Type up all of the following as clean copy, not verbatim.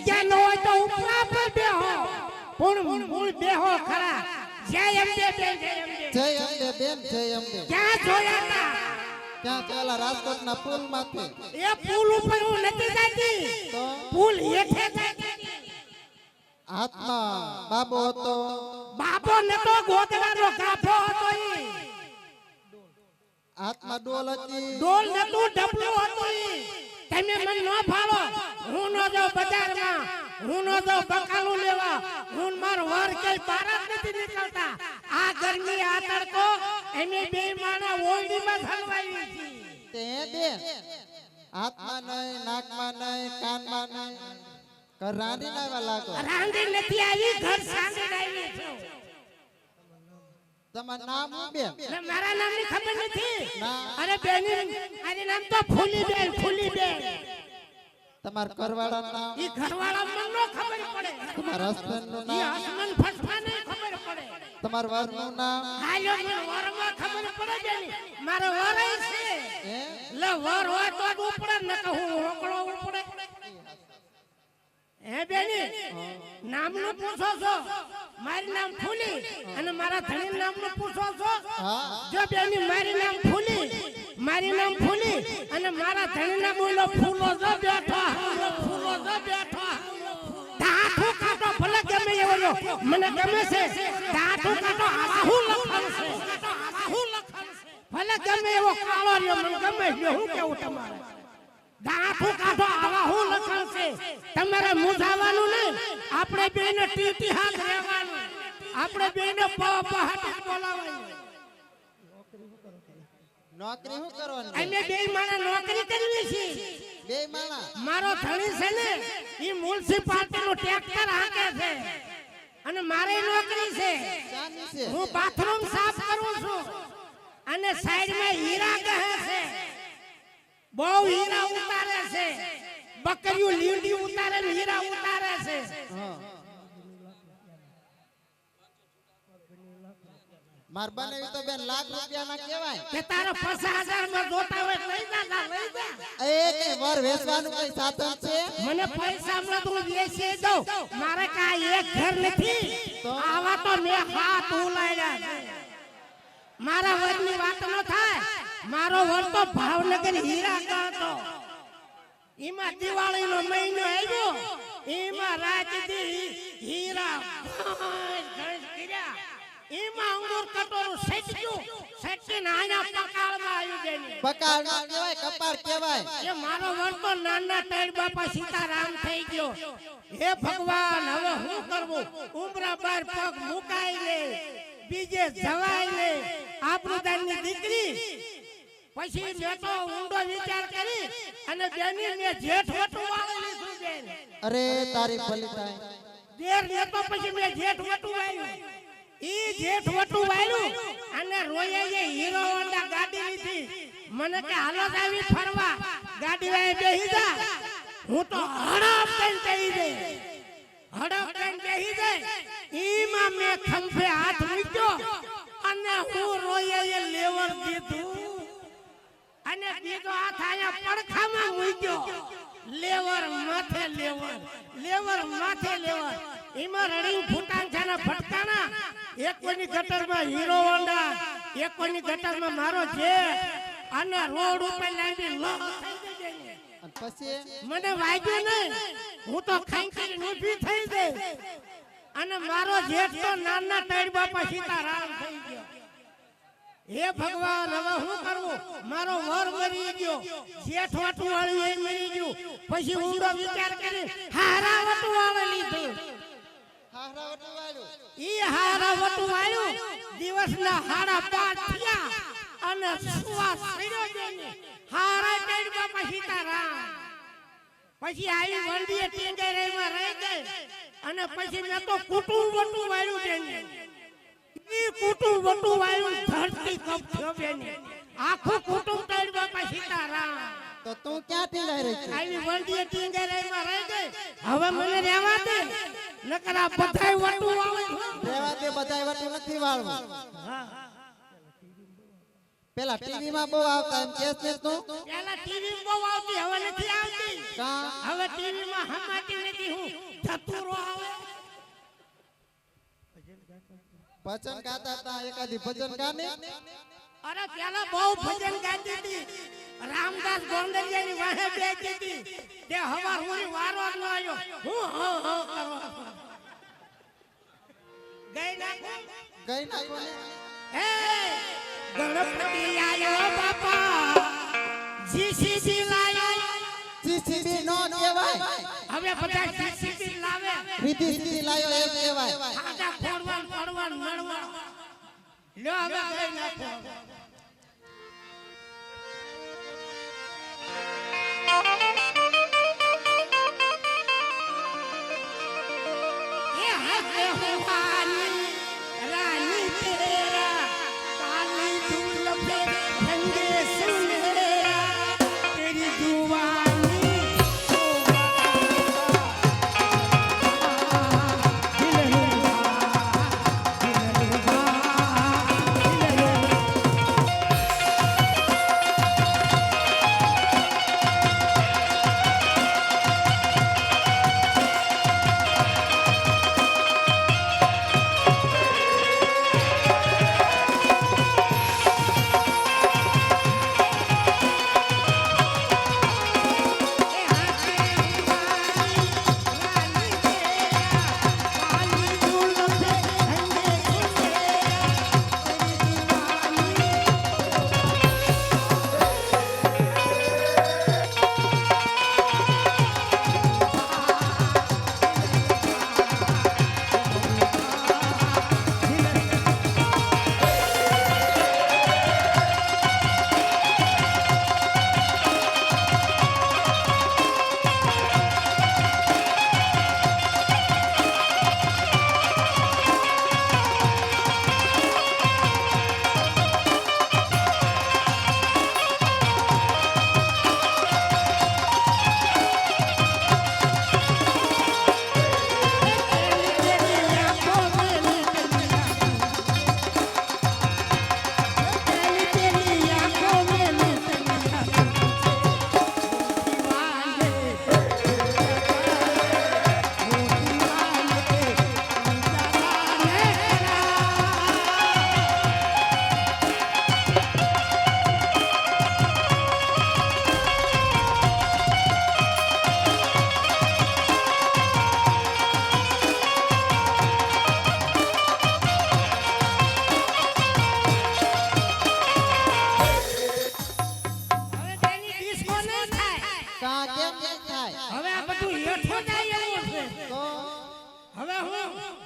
જગ્યા ન હોય તો ઉપરા પર બેહો પણ મૂળ બેહો ખરા જય અંબે બેન જય અંબે બેન જય અંબે ક્યાં જોયા તા ક્યાં પેલા રાજકોટના પુલ માંથી એ પુલ ઉપર હું નથી જાતી તો પુલ હેઠે જાતી હાથમાં બાબો હતો બાબો નતો ગોદડાનો ગાફો હતો ઈ હાથમાં ડોલ હતી ડોલ નતું ડબલું હતું ઈ તમે મને ન ફાળો હું ન જાઉં બજારમાં હું ન જાઉં બકાલું લેવા હું માર વર કે બહાર જ નથી નીકળતા આ ગરમી આ તડકો એમે બે માણા ઓરડીમાં હલવાઈ છે તે બેન હાથમાં નહીં નાકમાં નહીં કાનમાં નહીં ઘર રાંધી નાવા લાગો રાંધી નથી આવી ઘર સાંધી આવી છું તમારું નામ શું બેન મારા નામની ખબર નથી ના. અરે બેની આને નામ તો ફૂલી બેન તમાર ઘરવાળા નામ ઈ ઘરવાળા મને નો ખબર પડે તમારા હસબન્ડ નું ઈ નામ હસબન્ડ ફસવાને ખબર પડે તમારા વર નું નામ હાલો મને વરમાં ખબર પડે બેની મારો વર છે હે લે વર હોય તો જ ઉપડે ન કે હું હોકળો ઉપડે હે બેની નામનું પૂછો છો મારું નામ ફૂલી અને મારા ધણી નામનું પૂછો છો હા જો બેની મારું નામ ફૂલી અને મારા ધણી નામ ઓલો ફૂલો જો બેઠો ધાઠું કાટો ભલે ગમે એવો મને ગમે છે ધાઠું કાટો આહુ લખન છે ભલે ગમે એવો કાળો રહ્યો મને ગમે છે હું કેવું તમારે ધાઠું કાટો આવા હું લખન છે તમારે મુજાવાનું નહીં આપણે બેને ટીટી હાથ રહેવાનું આપણે બેને પહાટી બોલાવવાનું નોકરી શું કરવાની અમે બે માણા નોકરી કરવી છે બે માણા મારો ધણી છે ને ઈ મ્યુનિસિપાલિટી નું ટ્રેક્ટર હાંકે છે અને મારી નોકરી છે શાની છે હું બાથરૂમ સાફ કરું છું અને સાઈડમાં હીરા ગહે છે બહુ હીરા ઉતારે છે બકરીઓ લીંડી ઉતારે ને હીરા ઉતારે છે હા માર બનેવી તો બેન લાખ રૂપિયાના કહેવાય કે તારા 50,000 માં જોતા હોય લઈ જા એ કઈ વર વેચવાનું કઈ સાધન છે મને પૈસા મળે તો હું વેચી દઉં મારે કાંઈ એક ઘર નથી આવા તો મેં હાથ ઉલાડ્યા છે મારા વરની વાત ન થાય મારો વર તો ભાવનગર હીરા ગણતો ઈમાં દિવાળીનો મહિનો આવ્યો ઈમાં રાજદી હીરા ગણેશ કર્યા ઈમાં અંગૂર કટોરું સેટકીને આના પકાળમાં આવી ગઈ પકાળ ના કહેવાય કપાળ કહેવાય એ મારો વર તો નાના ટેડ બાપા સીતારામ થઈ ગયો હે ભગવાન હવે હું કરવું ઉમરા બાર પગ મુકાઈ લે બીજે જવાય લે આબરૂદારની દીકરી પછી મેં તો ઊંડો વિચાર કરી અને બેની મેં જેઠ વટું વાળી લીધું બેન અરે તારી ભલી થાય દેર ને તો પછી મેં જેઠ વટું વાળ્યું ઈ જેઠ વટું વાળ્યું અને રોયે હીરો હોન્ડા ગાડી લીધી મને કે હાલો જાવી ફરવા ગાડી વાય બેહી જા હું તો હડપ કઈ બેહી જાય ઈમાં મેં ખંભે હાથ મૂક્યો અને હું રોયે લેવર દીધું અને બીજો હાથ આયા પડખામાં મૂક્યો લેવર માથે લેવર ઈમાં રડી ફૂટાન છાના ફટકાના એક કોઈની ગટરમાં હીરો હોન્ડા એક કોઈની ગટરમાં મારો છે અને રોડ ઉપર લાવી લો અને પછી મને વાગ્યું નહીં હું તો ખાઈ ખાઈને ઊભી થઈ ગઈ અને મારો જેઠ તો નાના ટેડ બાપા સીતારામ થઈ ગયો હે ભગવાન હવે શું કરવું મારો વર મરી ગયો જેઠ વાટું વાળું એ મરી ગયું પછી ઊંડો વિચાર કરી હારા વટું વાળું લીધું હાહરાવટી વાળું ઈ હારા વટું વાળું દિવસના 5:30 થયા અને સુવા સડ્યો જઈને હારા ટેડ બાપા સીતારામ પછી આવી વંડીએ ટીંગેરેમાં રહી ગઈ અને પછી મેં તો કુટુંબ વટું વાળું જઈને ઈ કુટુંબ વટું વાળું ધરતી કપ થયો બેને આખું કુટુંબ ટેડ બાપા સીતારામ તો તું ક્યાંથી લઈ રહી છે આવી વંડીએ ટીંગેરેમાં રહી ગઈ હવે મને રહેવા દે નકર આ બધાય વટું વાળે રેવા દે બધાય વટું નથી વાળવું પેલા ટીવી માં બહુ આવતા એમ કેસ ને તું પેલા ટીવી બહુ આવતી હવે નથી આવતી કા હવે ટીવી માં હમાતી નથી હું ધતુરો આવે ભજન ગાતા હતા એકાદી ભજન ગાને અરે પેલા બહુ ભજન ગાતી હતી રામદાસ ગોંડલિયાની વાહે બેઠી હતી તે હવાર હુરી વારો ન આવ્યો હું કરવા ગઈ નાખો ને હે ગણપતિ આયો બાપા જીસીબી લાયો જીસીબી નો કહેવાય હવે બધા જીસીબી લાવે રીતિ સીધી લાયો એમ કહેવાય ખાડા ફોડવાન મળવા લ્યો હવે ગઈ નાખો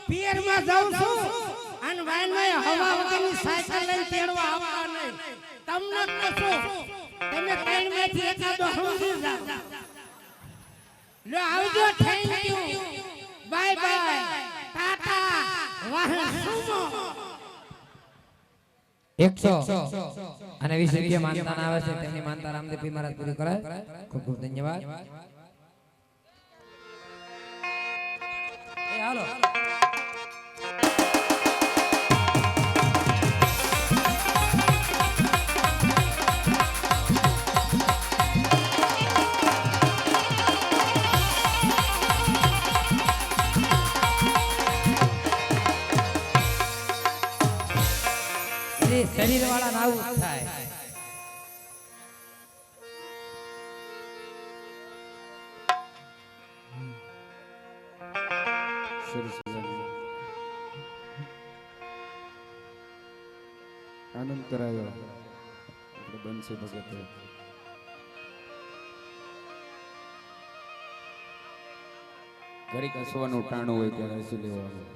પિયરમાં જાઉં છું અને વાયને હવા વગરની સાયકલ લઈને તેડવા આવવા નહીં તમને કહું તમે ટ્રેન માંથી એકાદો સમજી જાઓ લો આવજો thank you bye bye Tata વાહ સુમો 100 અને 20 રૂપિયા માનતા આવે છે તેમની માનતા રામદેવજી મહારાજ પૂરી કરે ખૂબ ખૂબ ધન્યવાદ એ હાલો શરીર વાળા ના આવું થાય આનંદ કરાયો આપણે બનશે ભગત ઘડીક હસવાનું ટાણું હોય ત્યારે હસી લેવાનું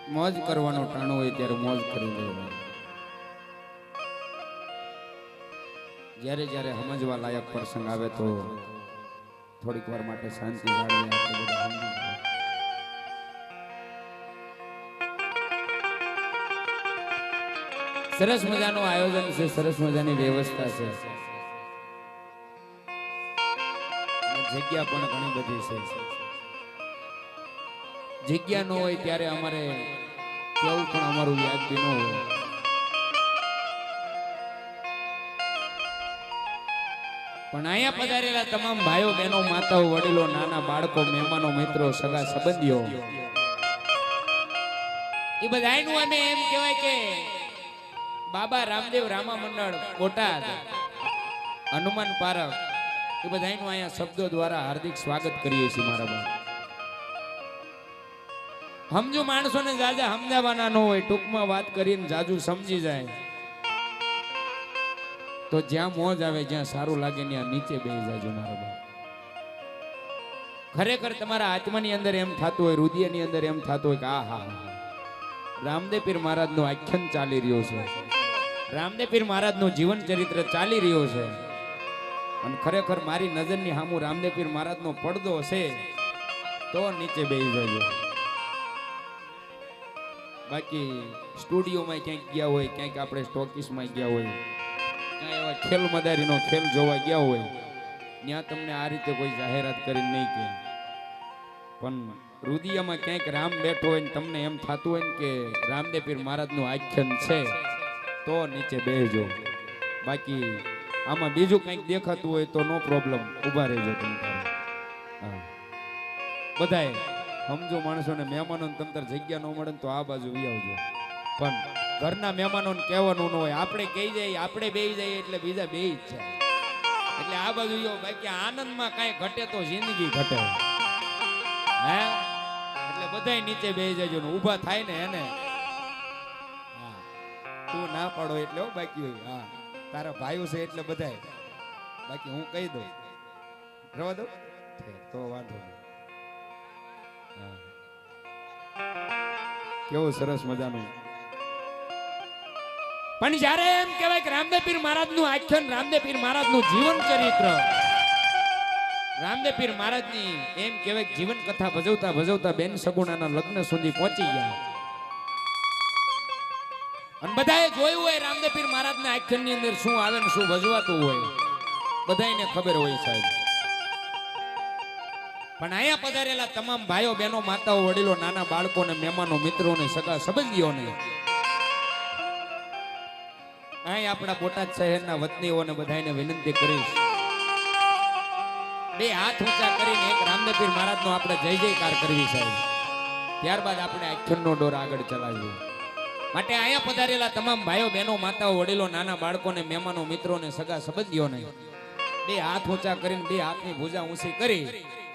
મોજ કરવાનો ટાણો હોય ત્યારે મોજ કરી લેવાનું જ્યારે જ્યારે સમજવા લાયક પ્રસંગ આવે તો થોડીક વાર માટે શાંતિ જાળવી આપણે બધા સમજી જાય. સરસ મજાનું આયોજન છે સરસ મજાની વ્યવસ્થા છે જગ્યા પણ ઘણી બધી છે જગ્યા ન હોય ત્યારે અમારે કેવું પણ અમારું વ્યાજબી ન હોય પણ અહીંયા પધારેલા તમામ ભાઈઓ બહેનો માતાઓ વડીલો નાના બાળકો મહેમાનો મિત્રો સગા સંબંધીઓ એ બધાયનું અમે એમ કહેવાય કે બાબા રામદેવ રામા મંડળ બોટાદ હનુમાન પારક એ બધાયનું અહીંયા શબ્દો દ્વારા હાર્દિક સ્વાગત કરીએ છીએ મારા બાપ. સમજો માણસોને જાજા સમજાવવાના ન હોય, ટૂંકમાં વાત કરીને જાજુ સમજી જાય તો જ્યાં મોજ આવે જ્યાં સારું લાગે ત્યાં નીચે બેસી જાજો મારા બાપ. ખરેખર તમારા આત્માની અંદર એમ થતું હોય, હૃદયની અંદર એમ થતું હોય કે આ હા રામદેવ પીર મહારાજનું આખ્યાન ચાલી રહ્યો છે, રામદેવ પીર મહારાજનું જીવન ચરિત્ર ચાલી રહ્યો છે અને ખરેખર મારી નજરની સામું રામદેવ પીર મહારાજનો પડદો છે તો નીચે બેસી જાજો. બાકી સ્ટુડિયોમાં ક્યાંક ગયા હોય, ક્યાંક આપણે સ્ટોકીસમાં ગયા હોય, ક્યાંક એવા ખેલ મદારીનો ખેલ જોવા ગયા હોય, ત્યાં તમને આ રીતે કોઈ જાહેરાત કરીને નહીં કહે, પણ હૃદયમાં ક્યાંક રામ બેઠો હોય ને તમને એમ થતું હોય ને કે રામદેવ પીર મહારાજનું આખ્યાન છે તો નીચે બેસજો. બાકી આમાં બીજું કંઈક દેખાતું હોય તો નો પ્રોબ્લેમ, ઊભા રહેજો તમે. હા બધાએ સમજો માણસોને મહેમાનોને તમતર જગ્યા ન મળે ને તો આ બાજુ વી આવજો, પણ ઘરના મહેમાનોને કહેવાનું ન હોય. આપણે કહી જઈએ, આપણે બેહી જઈએ એટલે બીજા બેહી જ છે, એટલે આ બાજુ જાઓ. બાકી આનંદમાં કાંઈ ઘટે તો જિંદગી ઘટે. હે એટલે બધાય નીચે બેહી જજો ને ઊભા થાય ને એને હા તું ના પાડો એટલે હો. બાકી હોય હા તારા ભાઈઓ છે એટલે બધાય, બાકી હું કહી દઉં રવા દઉં તો વાંધો નહીં. કેવું સરસ મજાનું. પણ જ્યારે એમ કહેવાય કે રામદેવ પીર મહારાજનું આખ્યાન, રામદેવ પીર મહારાજનું જીવન ચરિત્ર, રામદેવ પીર મહારાજની એમ કહેવાય જીવન કથા ભજવતા ભજવતા બેન સગુણાના લગ્ન સુધી પહોંચી ગયા અને બધાએ જોયું હોય રામદેવ પીર મહારાજના આખ્યાનની અંદર શું આવે ને શું ભજવાતું હોય, બધાને ખબર હોય સાહેબ. પણ અહીંયા પધારેલા તમામ ભાઈઓ બહેનો માતાઓ વડીલો નાના બાળકોને મહેમાનો મિત્રોને સગા સંબંધીઓને અહીં આપણા બોટાદ શહેરના વતનીઓને બધાને વિનંતી કરીશ, બે હાથ ઊંચા કરીને એક રામદેવ પીર મહારાજનો આપણે જય જયકાર કરવી સાહેબ. ત્યારબાદ આપણે આખ્યાનનો દોર આગળ ચલાવીએ. માટે અહીંયા પધારેલા તમામ ભાઈઓ બહેનો માતાઓ વડીલો નાના બાળકોને મહેમાનો મિત્રોને સગા સંબંધીઓને બે હાથ ઊંચા કરીને બે હાથની ભુજા ઊંચી કરી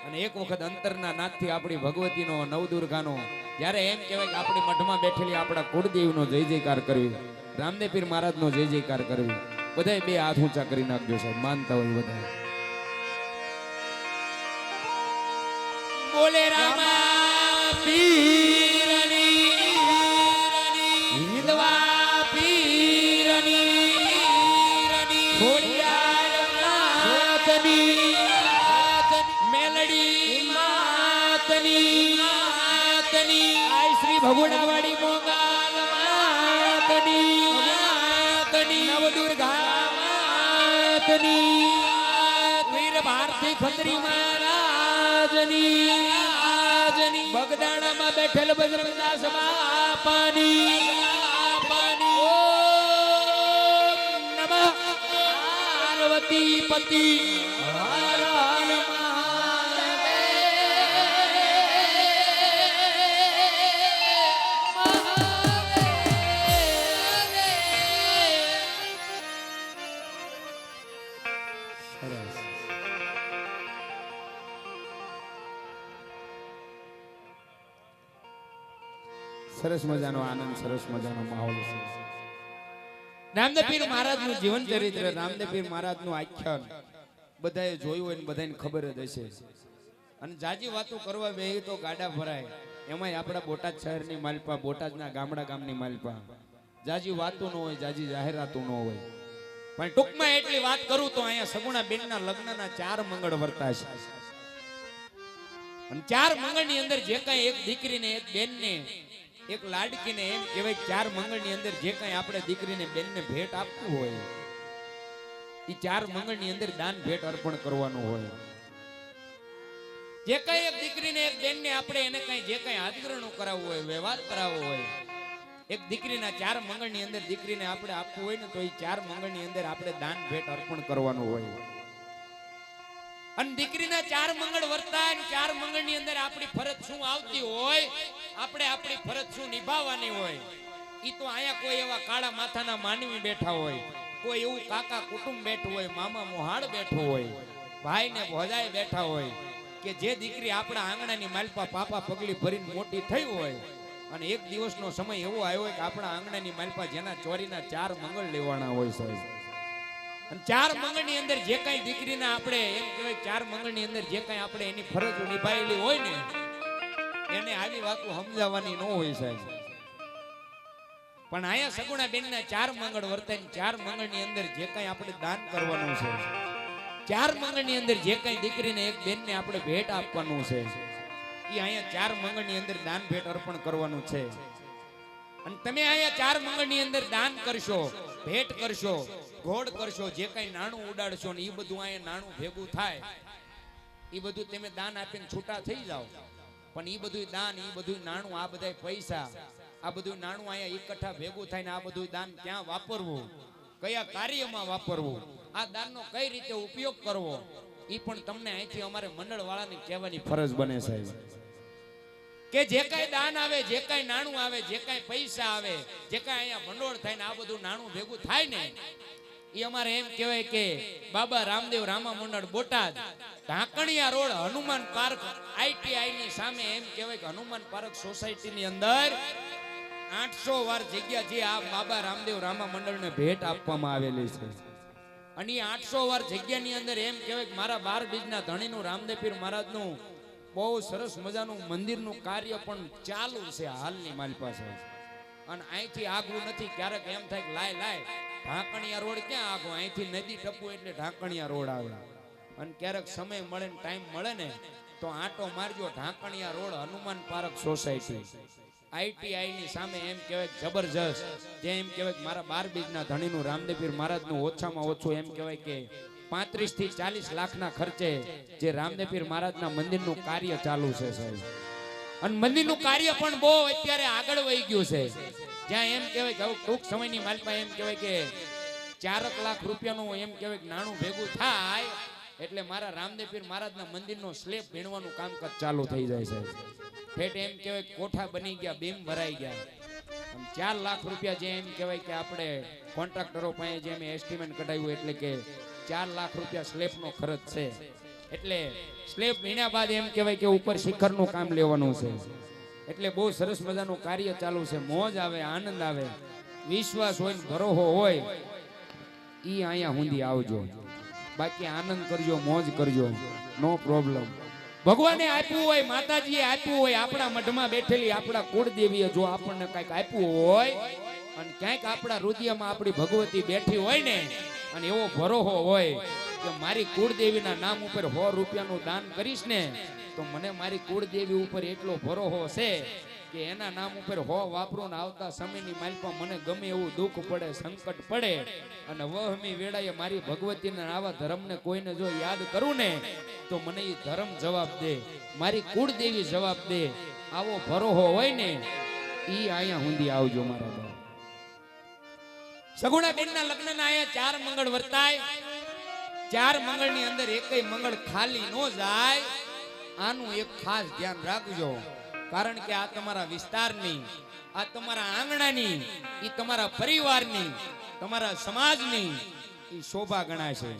અને એક વખત અંતરના નાથથી આપણી ભગવતીનો નવદુર્ગાનો જ્યારે એમ કહેવાય કે આપણી મઠમાં બેઠેલી આપણા કુળદેવીનો જય જયકાર કરવી, રામદેવ પીર મહારાજનો જય જયકાર કરવી. બધાએ બે હાથ ઊંચા કરી નાખજો સાહેબ, માનતા હોય બધા. બોલે રામા પીરની હિંદવા પીરની ખોડિયાર માતની મેલડી માતની આય શ્રી ભગુડાવાડી મોગાલ માતની નવદુર્ગા માતની વીર ભારતી ખત્રી મહારાજની બગદાણામાં બેઠેલ બજરંગદાસ બાપાની ઓમ નમઃ પાર્વતી પતિ હર હર સરસ મજાનો આનંદ, સરસ મજાનો માહોલ છે. રામદેવ પીર મહારાજનું જીવન ચરિત્ર, રામદેવ પીર મહારાજનું આખ્યાન બધાએ જોયું હોય ને બધાને ખબર જ હશે. અને જાજી વાતો કરવા બેહી તો ગાડા ભરાય. એમાંય આપણા બોટાદ શહેરની માલપા, બોટાદના ગામડા ગામની માલપા જાજી વાતો ન હોય, જાજી જાહેરાતો ન હોય. પણ ટૂંકમાં એટલી વાત કરું તો અહીંયા સગુણા બેનના લગ્નના 4 મંગળ વર્તા છે. અને 4 મંગળની અંદર જે કાંઈ એક દીકરીને એક બેનને એક લાડકીને એમ કહેવાય 4 મંગળની અંદર જે કાંઈ આપણે દીકરીને બેનને ભેટ આપવું હોય એ 4 મંગળની અંદર દાન ભેટ અર્પણ કરવાનું હોય. જે કાંઈ એક દીકરીને એક બેનને આપણે એને કાંઈ જે કાંઈ હાથગ્રહણું કરાવવું હોય, વ્યવહાર કરાવવો હોય, એક દીકરીના 4 મંગળની અંદર દીકરીને આપણે આપવું હોય ને તો એ 4 મંગળની અંદર આપણે દાન ભેટ અર્પણ કરવાનું હોય. અને દીકરીના 4 મંગળ વર્તાય ને 4 મંગળની અંદર આપણી ફરજ શું આવતી હોય, આપણે આપણી ફરજ શું નિભાવવાની હોય, ઈ તો આયા કોઈ એવા કાળા માથાના માનવી બેઠા હોય, કોઈ એવું કાકા કુટુંબ બેઠું હોય, મામા મોહાડ બેઠું હોય, ભાઈ ને ભોજાઈ બેઠા હોય કે જે દીકરી આપણા આંગણાની માલપા પાપા પગલી ભરીને મોટી થઈ હોય અને એક દિવસનો સમય એવો આવ્યો હોય કે આપણા આંગણાની માલપા જેના ચોરીના 4 મંગળ લેવાના હોય સાહેબ, અને 4 મંગળની અંદર જે કઈ દીકરીના આપણે એમ કહેવાય 4 મંગળની અંદર જે કઈ આપણે એની ફરજ નિભાવેલી હોય ને એને આવી વાતો સમજાવવાની ન હોય સાહેબ. પણ આયા સગુણા બેનના 4 મંગળ વર્તાય 4 મંગળની અંદર જે કઈ આપણે દાન કરવાનું છે, 4 મંગળની અંદર જે કઈ દીકરીને એક બેનને આપણે ભેટ આપવાનું છે એ અહીંયા 4 મંગળની અંદર દાન ભેટ અર્પણ કરવાનું છે. અને તમે અહીંયા 4 મંગળની અંદર દાન કરશો, ભેટ કરશો, ઘોડ કરશો, જે કઈ નાણું ઉડાડશો ને એ બધું અહીંયા નાણું ભેગું થાય, એ બધું તમે દાન આપીને છૂટા થઈ જાઓ. પણ એ બધું દાન, એ બધું નાણું, આ બધા પૈસા, આ બધું નાણું અહીંયા એકઠા ભેગું થાય ને આ બધું દાન ક્યાં વાપરવું, કયા કાર્યમાં વાપરવું, આ દાનનો કઈ રીતે ઉપયોગ કરવો, એ પણ તમને અહીંથી અમારે મંડળ વાળાને કહેવાની ફરજ બને સાહેબ. કે જે કઈ દાન આવે, જે કઈ નાણું આવે, જે કઈ પૈસા આવે, જે કઈ અહીંયા ભંડોળ થાય ને આ બધું નાણું ભેગું થાય ને એ અમારે એમ કહેવાય કે બાબા Ramdev Rama Mandal Botad Dhankaniya road Hanuman park ITI ની સામે એમ કહેવાય કે હનુમાન પાર્ક સોસાયટી ની અંદર 800 વાર જગ્યા જે આ બાબા રામદેવ રામા મંડળને ભેટ આપવામાં આવેલી છે. અને 800 વાર જગ્યાની અંદર એમ કહેવાય કે મારા 12 બીજના ધણીનું રામદેવ પીર મહારાજનું બહુ સરસ મજાનું મંદિરનું કાર્ય પણ ચાલુ છે હાલની મારી પાસે. અને અહીંથી આગવું નથી. ક્યારેક એમ થાય કે લાય ઢાંકણિયા રોડ ક્યાં આગો, અહીંથી નદી ટપુ એટલે ઢાંકણિયા રોડ આવે. અને ક્યારેક સમય મળે ને ટાઈમ મળે ને તો આટો મારજો Dhankaniya road Hanuman park society ITI ની સામે એમ કહેવાય જબરજસ્ત, જે એમ કહેવાય કે મારા 12 બીજના ધણીનું રામદેવ પીર મહારાજનું ઓછામાં ઓછું એમ કહેવાય કે 35 થી 40 લાખના ખર્ચે જે રામદેવ પીર મહારાજના મંદિરનું કાર્ય ચાલુ છે સાહેબ. અને મંદિરનું કાર્ય પણ બહુ અત્યારે આગળ વહી ગયું છે. જ્યાં એમ કહેવાય કે ટૂંક સમયની માલપા એમ કહેવાય કે 4 લાખ રૂપિયાનું એમ કહેવાય કે નાણું ભેગું થાય એટલે મારા રામદેવ પીર મહારાજના મંદિરનો સ્લેબ ભીણવાનું કામકાજ ચાલુ થઈ જાય છે. ઠેઠ એમ કહેવાય કોઠા બની ગયા, બીમ ભરાઈ ગયા. 4 લાખ રૂપિયા જે એમ કહેવાય કે આપણે કોન્ટ્રાક્ટરો પાસે જે મેં એસ્ટિમેટ કઢાવ્યું એટલે કે 4 લાખ રૂપિયા સ્લેબનો ખર્ચ છે. એટલે સ્લેબ ભીણ્યા બાદ એમ કહેવાય કે ઉપર શિખરનું કામ લેવાનું છે. એટલે બહુ સરસ મજાનું કાર્ય ચાલુ છે. મોજ આવે, આનંદ આવે, વિશ્વાસ હોય ને ભરોહો હોય ઈ અહીંયા સુધી આવજો. બાકી આનંદ કરજો, મોજ કરજો, નો પ્રોબ્લેમ. ભગવાને આપ્યું હોય, માતાજીએ આપ્યું હોય, આપણા મઢમાં બેઠેલી આપણા કુળદેવીએ જો આપણને કંઈક આપ્યું હોય અને ક્યાંક આપણા હૃદયમાં આપણી ભગવતી બેઠી હોય ને અને એવો ભરોહો હોય કે મારી કુળદેવીના નામ ઉપર 100 રૂપિયાનું દાન કરીશ ને તો મને મારી કુળદેવી ઉપર એટલો ભરોહો છે કે એના નામ ઉપર 100 વાપરું ને આવતા સમયની માલપા મને ગમે એવું દુઃખ પડે, સંકટ પડે અને વહમી વેળાએ મારી ભગવતીના આવા ધર્મને કોઈને જો યાદ કરું ને તો મને એ ધર્મ જવાબ દે, મારી કુળદેવી જવાબ દે. આવો ભરોહો હોય ને ઈ અહીંયા સુધી આવજો મારા બાપ. સગુણા બેનના લગ્નના અહીંયા 4 મંગળ વર્તાય. 4 મંગળની અંદર એકેય મંગળ ખાલી ન જાય. આનું એક ખાસ ધ્યાન રાખજો. કારણ કે આ તમારા વિસ્તારની, આ તમારા આંગણાની, ઈ તમારા પરિવારની, તમારા સમાજની ઈ શોભા ગણાશે.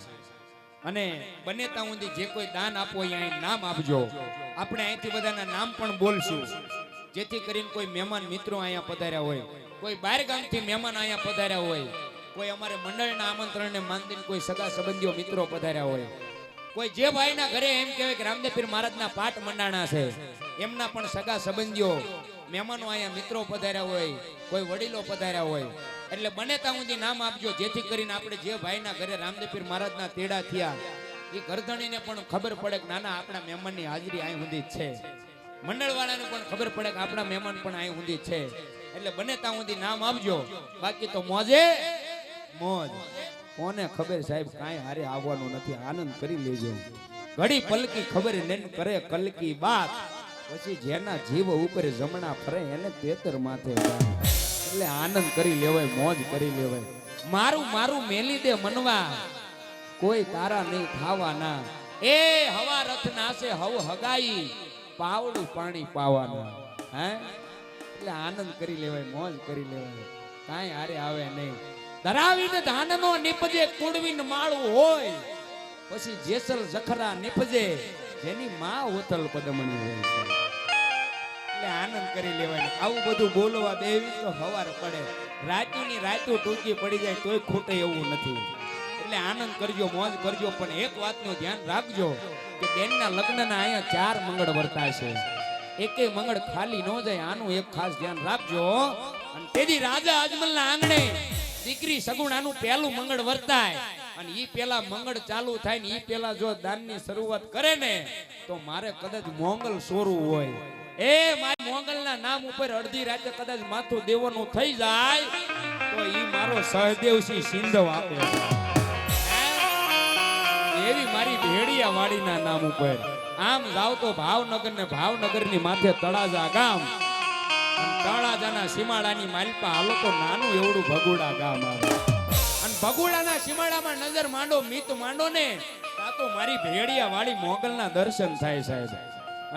અને બને ત્યાં સુધી જે કોઈ દાન આપો અહીંયા નામ આપજો. આપણે અહીંથી બધાના નામ પણ બોલશું જેથી કરીને કોઈ મહેમાન મિત્રો અહીંયા પધાર્યા હોય, કોઈ બહાર ગામથી મહેમાન અહીંયા પધાર્યા હોય, કોઈ અમારે મંડળના આમંત્રણને માનીને કોઈ સગા સંબંધીઓ મિત્રો પધાર્યા હોય, કોઈ જે ભાઈના ઘરે એમ કહેવાય કે રામદેવ પીર મહારાજના પાઠ મંડાણા છે એમના પણ સગા સંબંધીઓ મહેમાનો અહીંયા મિત્રો પધાર્યા હોય, કોઈ વડીલો પધાર્યા હોય. એટલે બને ત્યાં સુધી નામ આપજો જેથી કરીને આપણે જે ભાઈના ઘરે રામદેવ પીર મહારાજના તેડા થયા એ ઘરધણીને પણ ખબર પડે કે નાના આપણા મહેમાનની હાજરી અહીં સુધી છે. મંડળ વાળાને પણ ખબર પડે કે આપણા મહેમાન પણ અહીં સુધી છે. એટલે બને ત્યાં સુધી નામ આપજો. બાકી તો મોજે મોજ. કોને ખબર સાહેબ કાંઈ હારે આવવાનું નથી. આનંદ કરી લેજો. ઘડી પલકી ખબર નેન કરે કલકી બાત. પછી જેના જીવ ઉપર જમણા ફરે એને તેતર માથે જાય. એટલે આનંદ કરી લેવાય, મોજ કરી લેવાય. મારું મારું મેલી દે મનવા, કોઈ તારા નહીં થાવાના. એ હવા રથ નાસે હવ હગાઈ પાવડું પાણી પાવાનું હે એટલે આનંદ કરી લેવાય મોજ કરી લેવાય કાંઈ હારે આવે નહીં ધરાવીને ધાનનો નીપજે કુડવીન માળું હોય પછી જેસલ જખરા નીપજે જેની માં ઓતલ પદમણી હોય છે એટલે આનંદ કરી લેવાય આવું બધું બોલવા દેવી તો હવાર પડે રાતુની રાતું ટૂંકી પડી જાય તોય ખોટે એવું નથી એટલે આનંદ કરજો મોજ કરજો પણ એક વાતનું ધ્યાન રાખજો કે બેનના લગ્નના અહીંયા 4 મંગળ વર્તાશે એકે મંગળ ખાલી ન જાય આનું એક ખાસ ધ્યાન રાખજો અને તેદી રાજા અજમલના આંગણે દીકરી સગુણાનું પહેલું મંગળ વર્તાય અને ઈ પેલા મંગળ ચાલુ થાય ને ઈ પેલા જો દાનની શરૂઆત કરે ને તો મારે કદાચ મોંગલ સોરું હોય એ મારી મોંગલના નામ ઉપર અડધી રાતે કદાચ માથું દેવાનું થઈ જાય તો ઈ મારો સહદેવસિંહ સિંધવ આપે એવી મારી ભેડિયા વાડીના નામ ઉપર આમ જાવ તો ભાવનગર ને ભાવનગરની માથે તળાજા ગામ તળાજાના સીમાડાની માલપા હાલો તો નાનું એવડું ભગુડા ગામ આવે અને ભગુડાના સીમાડામાં નજર માંડો મિત માંડો ને તા તો મારી ભેડિયા વાળી મોગલના દર્શન થાય સાહેબ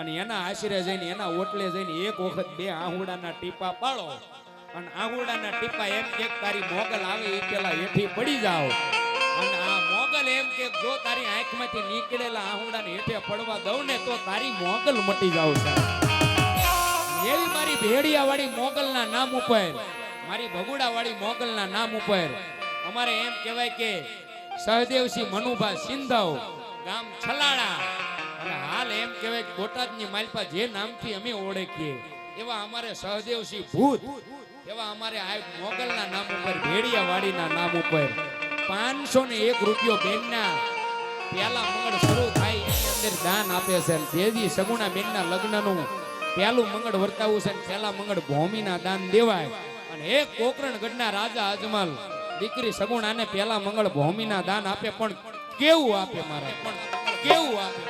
અને એના આશરે જઈને એના ઓટલે જઈને એક વખત 2 આહુડાના ટીપા પાડો અને આહુડાના ટીપા એમ કે તારી મોગલ આવે એ પેલા હેઠી પડી જાવ અને આ મોગલ એમ કે જો તારી આંખમાંથી નીકળેલા આહુડાને હેઠે પડવા દઉં ને તો તારી મોગલ મટી જાવ છે એવી મારી ભેડિયા વાળી મોગલના નામ ઉપર મારી ભગુડા વાળી મોગલના નામ ઉપર અમારે એમ કહેવાય કે સહદેવસિંહ મનુભા સિંધવ ગામ છલાડા અને હાલ એમ કહેવાય કે બોટાદની માલપા જે નામથી અમે ઓળખીએ એવા અમારે સહદેવસિંહ ભૂત એવા અમારે આ મોગલના નામ ઉપર ભેડિયા વાડીના નામ ઉપર 501 રૂપિયો બેનના પહેલા મંગળ શરૂ થાય એની અંદર દાન આપે છે દેવી સગુણા બેનના લગ્નનું પહેલું મંગળ વર્તાવું છે પહેલા મંગળ ભૂમિના દાન દેવાય અને એક કોકરણગઢના રાજા અજમલ દીકરી સગુણાને પહેલા મંગળ ભૂમિના દાન આપે પણ કેવું આપે મારા પણ કેવું આપે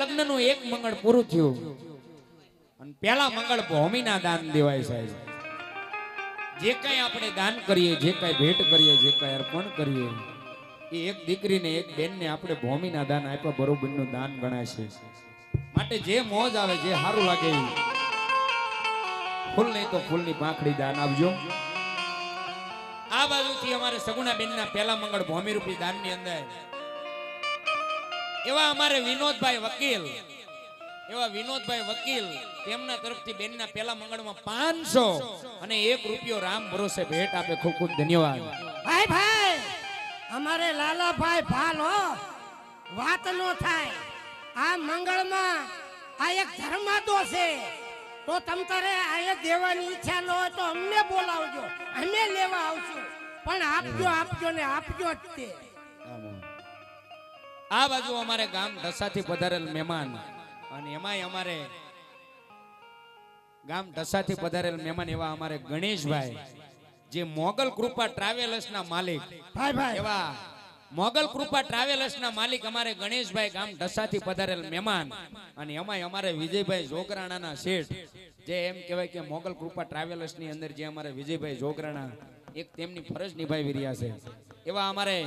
લગ્નનું એક મંગળ પૂરું થયું અને પહેલા મંગળ ભૂમિના દાન દેવાય સાહેબ. જે કઈ આપણે દાન કરીએ, જે કઈ ભેટ કરીએ, જે કઈ અર્પણ કરીએ, એ એક દીકરીને એક બેનને આપણે ભૂમિના દાન આપ્યા બરોબરનું દાન ગણાય છે. માટે જે મોજ આવે, જે સારું લાગે, ફૂલ નહીં તો ફૂલની પાંખડી દાન આપજો. આ બાજુથી અમારે સગુણા બેનના પહેલા મંગળ ભૂમિરૂપી દાનની અંદર એવા અમારે વિનોદભાઈ વકીલ તેમના તરફથી બેનના પહેલા મંગળમાં 500 અને 1 રૂપિયો રામ ભરોસે ભેટ આપે. ખૂબ ખૂબ ધન્યવાદ. ભાઈ ભાઈ અમારે લાલાભાઈ ભાલો વાત નો થાય. આ મંગળમાં આ એક ધર્માદો છે, તો તમ તારે આ દેવાની ઈચ્છા ન હોય તો અમને બોલાવજો, અમે લેવા આવશું. પણ આપજો ને આપજો જ તે. આ બાજુ અમારે ગામ ઢસાથી પધારેલ મહેમાન, અને એમાંય અમારે ગામ ઢસાથી પધારેલ મહેમાન એવા અમારે ગણેશભાઈ, જે મોગલ કૃપા ટ્રાવેલર્સના માલિક, એવા મોગલ કૃપા ટ્રાવેલર્સના માલિક અમારે ગણેશભાઈ ગામ ઢસાથી પધારેલ મહેમાન. અને એમાંય અમારે વિજયભાઈ જોગરાણાના શેઠ, જે એમ કહેવાય કે મોગલ કૃપા ટ્રાવેલર્સની અંદર જે અમારે વિજયભાઈ જોગરાણા એક તેમની ફરજ નિભાવી રહ્યા છે, એવા અમારે